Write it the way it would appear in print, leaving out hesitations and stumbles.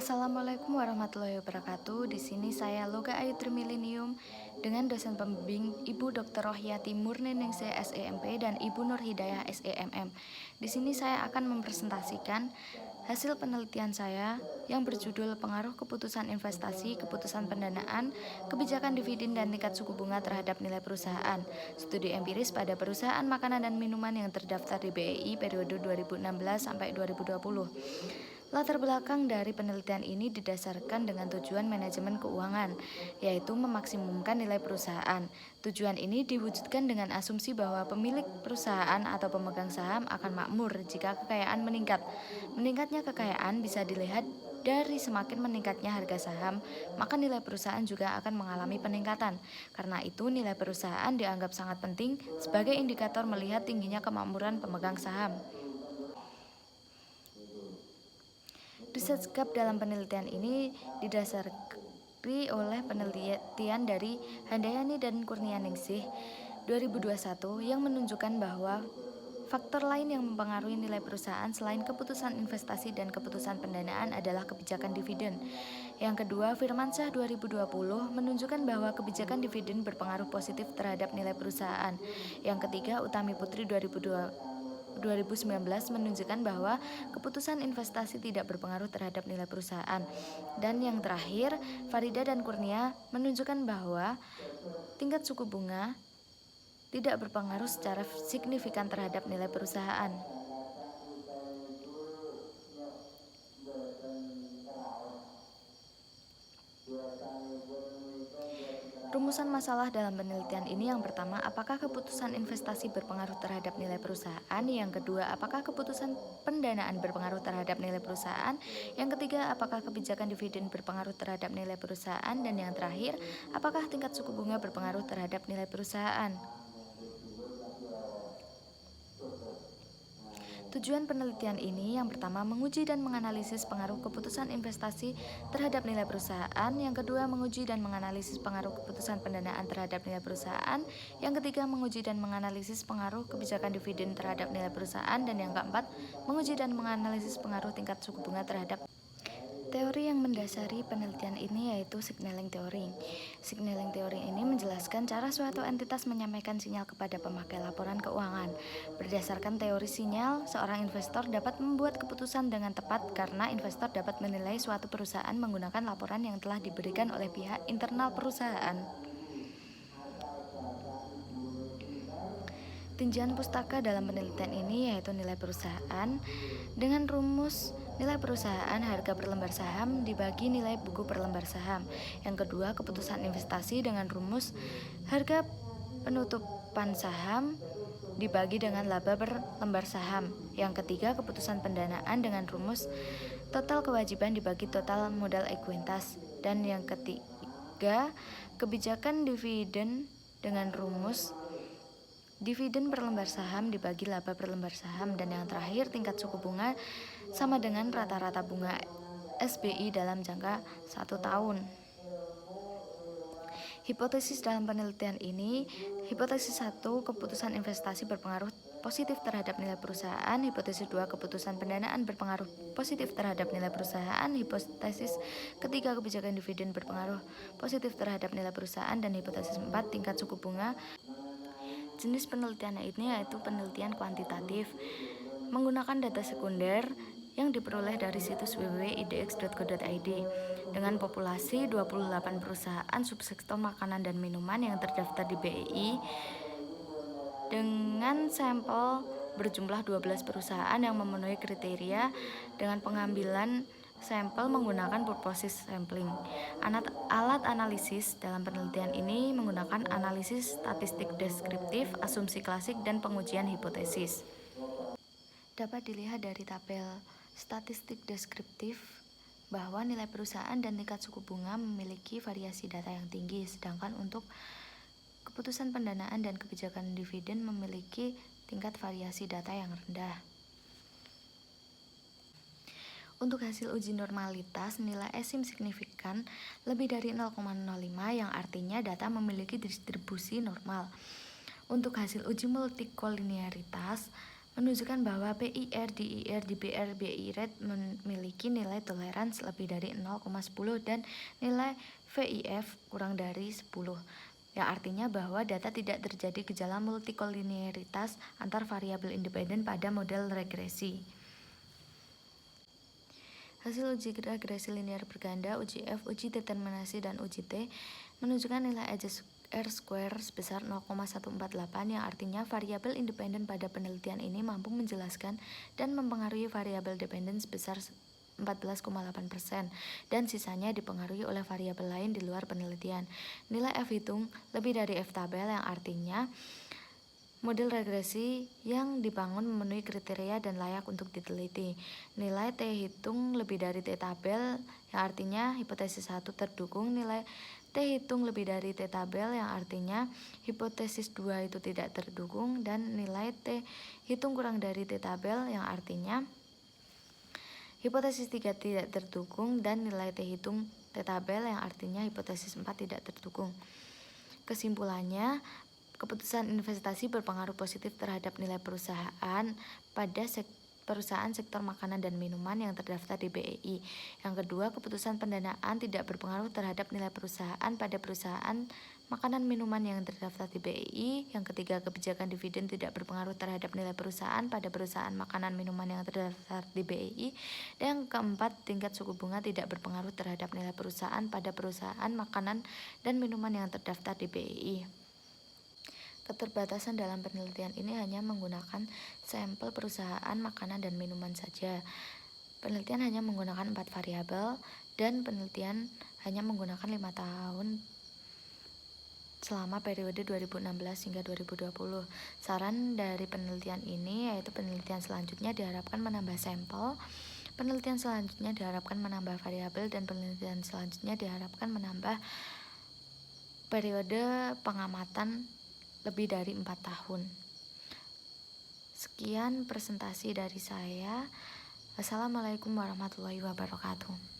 Assalamualaikum warahmatullahi wabarakatuh. Di sini saya Loga Ayu Trimilenium dengan dosen pembimbing Ibu Dr. Rohyati Murniningsih SEMP dan Ibu Nur Hidayah SEMM. Di sini saya akan mempresentasikan hasil penelitian saya yang berjudul Pengaruh Keputusan Investasi, Keputusan Pendanaan, Kebijakan Dividen dan Tingkat Suku Bunga terhadap Nilai Perusahaan. Studi empiris pada perusahaan makanan dan minuman yang terdaftar di BEI periode 2016 sampai 2020. Latar belakang dari penelitian ini didasarkan dengan tujuan manajemen keuangan, yaitu memaksimumkan nilai perusahaan. Tujuan ini diwujudkan dengan asumsi bahwa pemilik perusahaan atau pemegang saham akan makmur jika kekayaan meningkat. Meningkatnya kekayaan bisa dilihat dari semakin meningkatnya harga saham, maka nilai perusahaan juga akan mengalami peningkatan. Karena itu, nilai perusahaan dianggap sangat penting sebagai indikator melihat tingginya kemakmuran pemegang saham. Riset gap dalam penelitian ini didasari oleh penelitian dari Handayani dan Kurnianingsih 2021 yang menunjukkan bahwa faktor lain yang mempengaruhi nilai perusahaan selain keputusan investasi dan keputusan pendanaan adalah kebijakan dividen. Yang kedua, Firmansyah 2020 menunjukkan bahwa kebijakan dividen berpengaruh positif terhadap nilai perusahaan. Yang ketiga, Utami Putri 2019 menunjukkan bahwa keputusan investasi tidak berpengaruh terhadap nilai perusahaan. Dan yang terakhir, Farida dan Kurnia menunjukkan bahwa tingkat suku bunga tidak berpengaruh secara signifikan terhadap nilai perusahaan. Rumusan masalah dalam penelitian ini yang pertama, apakah keputusan investasi berpengaruh terhadap nilai perusahaan? Yang kedua, apakah keputusan pendanaan berpengaruh terhadap nilai perusahaan? Yang ketiga, apakah kebijakan dividen berpengaruh terhadap nilai perusahaan? Dan yang terakhir, apakah tingkat suku bunga berpengaruh terhadap nilai perusahaan? Tujuan penelitian ini yang pertama menguji dan menganalisis pengaruh keputusan investasi terhadap nilai perusahaan, yang kedua menguji dan menganalisis pengaruh keputusan pendanaan terhadap nilai perusahaan, yang ketiga menguji dan menganalisis pengaruh kebijakan dividen terhadap nilai perusahaan, dan yang keempat menguji dan menganalisis pengaruh tingkat suku bunga terhadap. Teori yang mendasari penelitian ini yaitu signaling theory. Signaling theory ini menjelaskan cara suatu entitas menyampaikan sinyal kepada pemakai laporan keuangan. Berdasarkan teori sinyal, seorang investor dapat membuat keputusan dengan tepat karena investor dapat menilai suatu perusahaan menggunakan laporan yang telah diberikan oleh pihak internal perusahaan. Tinjauan pustaka dalam penelitian ini yaitu nilai perusahaan dengan rumus nilai perusahaan harga per lembar saham dibagi nilai buku per lembar saham. Yang kedua, keputusan investasi dengan rumus harga penutupan saham dibagi dengan laba per lembar saham. Yang ketiga, keputusan pendanaan dengan rumus total kewajiban dibagi total modal ekuitas. Dan yang ketiga, kebijakan dividen dengan rumus dividen per lembar saham dibagi laba per lembar saham. Dan yang terakhir, tingkat suku bunga sama dengan rata-rata bunga SBI dalam jangka 1 tahun. Hipotesis dalam penelitian ini, hipotesis 1, keputusan investasi berpengaruh positif terhadap nilai perusahaan. Hipotesis 2, keputusan pendanaan berpengaruh positif terhadap nilai perusahaan. Hipotesis ketiga, kebijakan dividen berpengaruh positif terhadap nilai perusahaan. Dan hipotesis 4, tingkat suku bunga. Jenis penelitian ini yaitu penelitian kuantitatif menggunakan data sekunder yang diperoleh dari situs www.idx.go.id dengan populasi 28 perusahaan subsektor makanan dan minuman yang terdaftar di BEI dengan sampel berjumlah 12 perusahaan yang memenuhi kriteria dengan pengambilan sampel menggunakan purposive sampling. Alat analisis dalam penelitian ini menggunakan analisis statistik deskriptif, asumsi klasik, dan pengujian hipotesis. Dapat dilihat dari tabel statistik deskriptif bahwa nilai perusahaan dan tingkat suku bunga memiliki variasi data yang tinggi, sedangkan untuk keputusan pendanaan dan kebijakan dividen memiliki tingkat variasi data yang rendah. Untuk hasil uji normalitas, nilai esim signifikan lebih dari 0,05 yang artinya data memiliki distribusi normal. Untuk hasil uji multikolinearitas, menunjukkan bahwa PIR, DIR, DBR, BI rate memiliki nilai toleransi lebih dari 0,10 dan nilai VIF kurang dari 10. Ya, artinya bahwa data tidak terjadi gejala multikolinearitas antar variabel independen pada model regresi. Hasil uji regresi linear berganda, uji F, uji determinasi, dan uji T menunjukkan nilai R-square sebesar 0,148 yang artinya variabel independen pada penelitian ini mampu menjelaskan dan mempengaruhi variabel dependen sebesar 14,8% dan sisanya dipengaruhi oleh variabel lain di luar penelitian. Nilai F hitung lebih dari F tabel yang artinya model regresi yang dibangun memenuhi kriteria dan layak untuk diteliti. Nilai T hitung lebih dari T tabel yang artinya hipotesis 1 terdukung. Nilai T hitung lebih dari T tabel yang artinya hipotesis 2 itu tidak terdukung. Dan nilai T hitung kurang dari T tabel yang artinya hipotesis 3 tidak terdukung. Dan nilai T hitung T tabel yang artinya hipotesis 4 tidak terdukung. Kesimpulannya, keputusan investasi berpengaruh positif terhadap nilai perusahaan pada perusahaan sektor makanan dan minuman yang terdaftar di BEI. Yang kedua, keputusan pendanaan tidak berpengaruh terhadap nilai perusahaan pada perusahaan makanan minuman yang terdaftar di BEI. Yang ketiga, kebijakan dividen tidak berpengaruh terhadap nilai perusahaan pada perusahaan makanan minuman yang terdaftar di BEI. Dan yang keempat, tingkat suku bunga tidak berpengaruh terhadap nilai perusahaan pada perusahaan makanan dan minuman yang terdaftar di BEI. Keterbatasan dalam penelitian ini hanya menggunakan sampel perusahaan makanan dan minuman saja. Penelitian hanya menggunakan 4 variabel dan penelitian hanya menggunakan 5 tahun selama periode 2016 hingga 2020. Saran dari penelitian ini yaitu penelitian selanjutnya diharapkan menambah sampel, penelitian selanjutnya diharapkan menambah variabel, dan penelitian selanjutnya diharapkan menambah periode pengamatan lebih dari 4 tahun. Sekian presentasi dari saya. Wassalamualaikum warahmatullahi wabarakatuh.